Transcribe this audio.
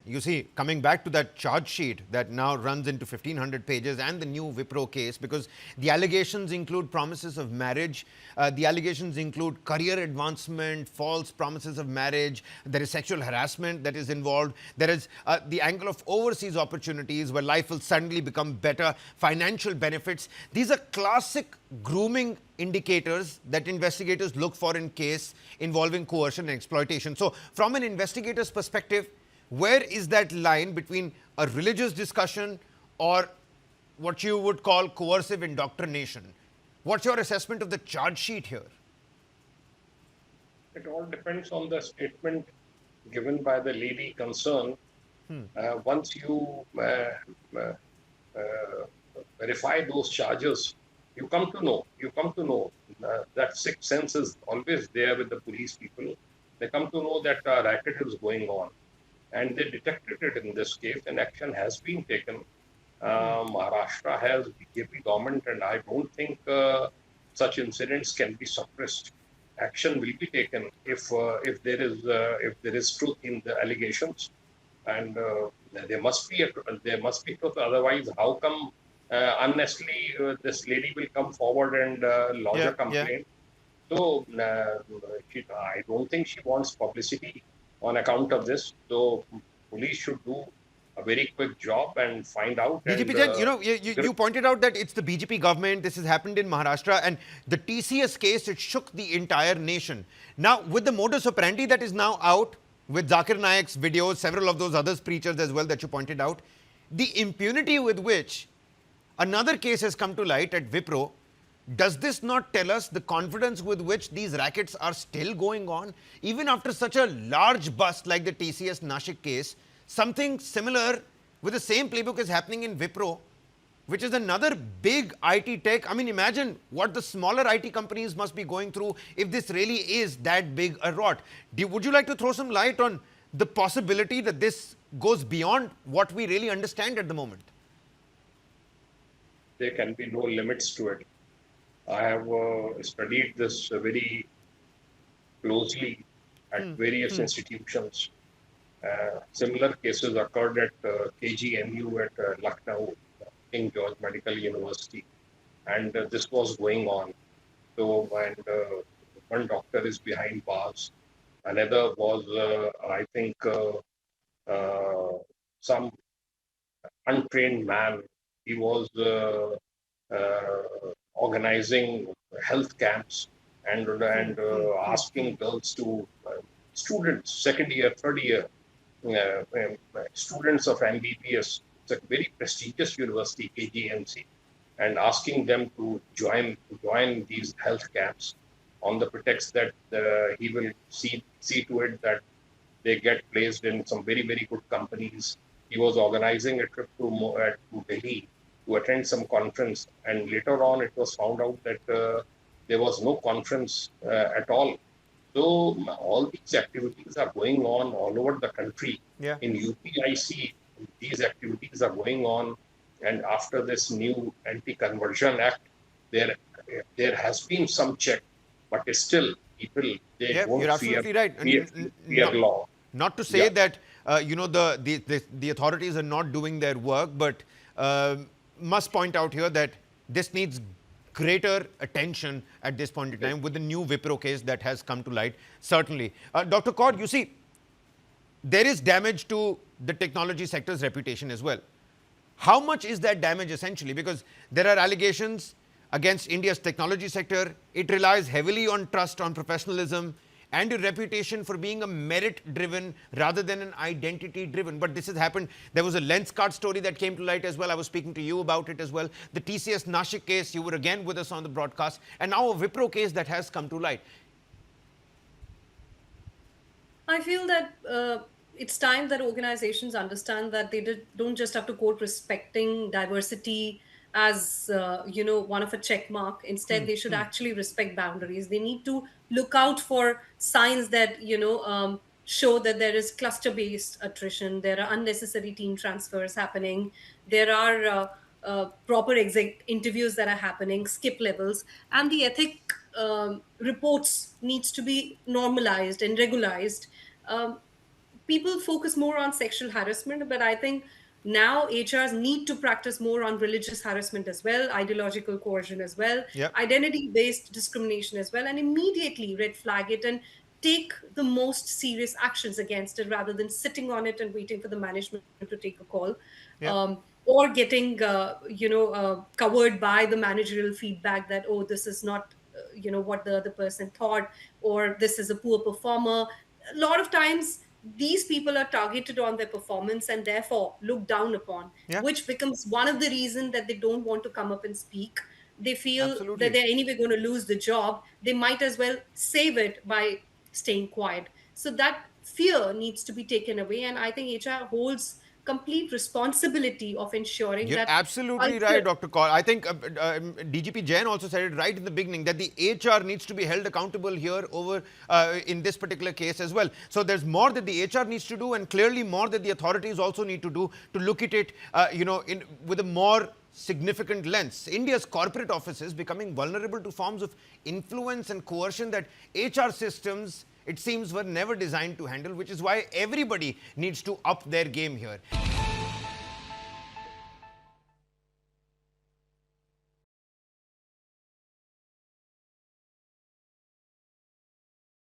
you see, coming back to that charge sheet that now runs into 1,500 pages and the new Wipro case, because the allegations include promises of marriage, the allegations include career advancement, false promises of marriage, there is sexual harassment that is involved, there is the angle of overseas opportunities where life will suddenly become better, financial benefits. These are classic grooming indicators that investigators look for in case involving coercion and exploitation. So from an investigator's perspective, where is that line between a religious discussion or what you would call coercive indoctrination? What's your assessment of the charge sheet here? It all depends on the statement given by the lady concerned. Once you verify those charges, you come to know that sixth sense is always there with the police people. They come to know that a racket is going on, and they detected it in this case, and action has been taken. Maharashtra has BJP government, and I don't think such incidents can be suppressed. Action will be taken if there is truth in the allegations, and there must be truth. Otherwise, how come unnecessarily this lady will come forward and lodge a Yeah, yeah. complaint? So I don't think she wants publicity on account of this. So police should do a very quick job and find out BJP and Jan, you pointed out that it's the BJP government. This has happened in Maharashtra, and the TCS case, it shook the entire nation. Now, with the modus operandi that is now out, with Zakir Naik's videos, several of those other preachers as well that you pointed out, the impunity with which another case has come to light at Wipro, does this not tell us the confidence with which these rackets are still going on? Even after such a large bust like the TCS Nashik case, something similar with the same playbook is happening in Wipro, which is another big IT tech. I mean, imagine what the smaller IT companies must be going through if this really is that big a rot. Would you like to throw some light on the possibility that this goes beyond what we really understand at the moment? there can be no limits to it. I have studied this very closely at various institutions. Similar cases occurred at KGMU at Lucknow, King George Medical University, and this was going on. So, and one doctor is behind bars. Another was, I think, some untrained man. He was organizing health camps and asking girls to students, second year, third year, students of MBBS. It's a very prestigious university, KGMC, and asking them to join these health camps on the pretext that he will see to it that they get placed in some very good companies. He was organizing a trip to Delhi to attend some conference, and later on it was found out that there was no conference at all. So all these activities are going on all over the country. Yeah. In UPIC, these activities are going on, and after this new Anti-Conversion Act, there has been some check, but still people they Yeah, don't you're absolutely right. fear law. Not to say Yeah. that the authorities are not doing their work, but must point out here that this needs greater attention at this point in time with the new Wipro case that has come to light. Certainly, Dr. Kaur, you see, there is damage to the technology sector's reputation as well. How much is that damage essentially? Because there are allegations against India's technology sector. It relies heavily on trust, on professionalism, and a reputation for being a merit-driven rather than an identity-driven. But this has happened. There was a Lenskart story that came to light as well. I was speaking to you about it as well. The TCS Nashik case, you were again with us on the broadcast. And now a Wipro case that has come to light. I feel that it's time that organizations understand that don't just have to quote respecting diversity as one of a check mark. Instead, they should actually respect boundaries. They need to look out for signs that show that there is cluster-based attrition. There are unnecessary team transfers happening. There are proper exec interviews that are happening, skip levels, and the ethic reports needs to be normalized and regularized. Um, people focus more on sexual harassment, but I think now HRs need to practice more on religious harassment as well, ideological coercion as well, Yep. identity based discrimination as well, and immediately red flag it and take the most serious actions against it rather than sitting on it and waiting for the management to take a call. Yep. Or getting covered by the managerial feedback that, oh, this is not what the other person thought, or this is a poor performer. A lot of times these people are targeted on their performance and therefore looked down upon, Yeah. which becomes one of the reasons that they don't want to come up and speak. They feel Absolutely. that they're anyway going to lose the job. They might as well save it by staying quiet. So that fear needs to be taken away, and I think HR holds complete responsibility of ensuring You're that absolutely culture. right, Dr. Kaur. I think DGP Jain also said it right in the beginning that the HR needs to be held accountable here over in this particular case as well. So there's more that the HR needs to do, and clearly more that the authorities also need to do to look at it, with a more significant lens. India's corporate offices becoming vulnerable to forms of influence and coercion that HR systems, it seems, were never designed to handle, which is why everybody needs to up their game here.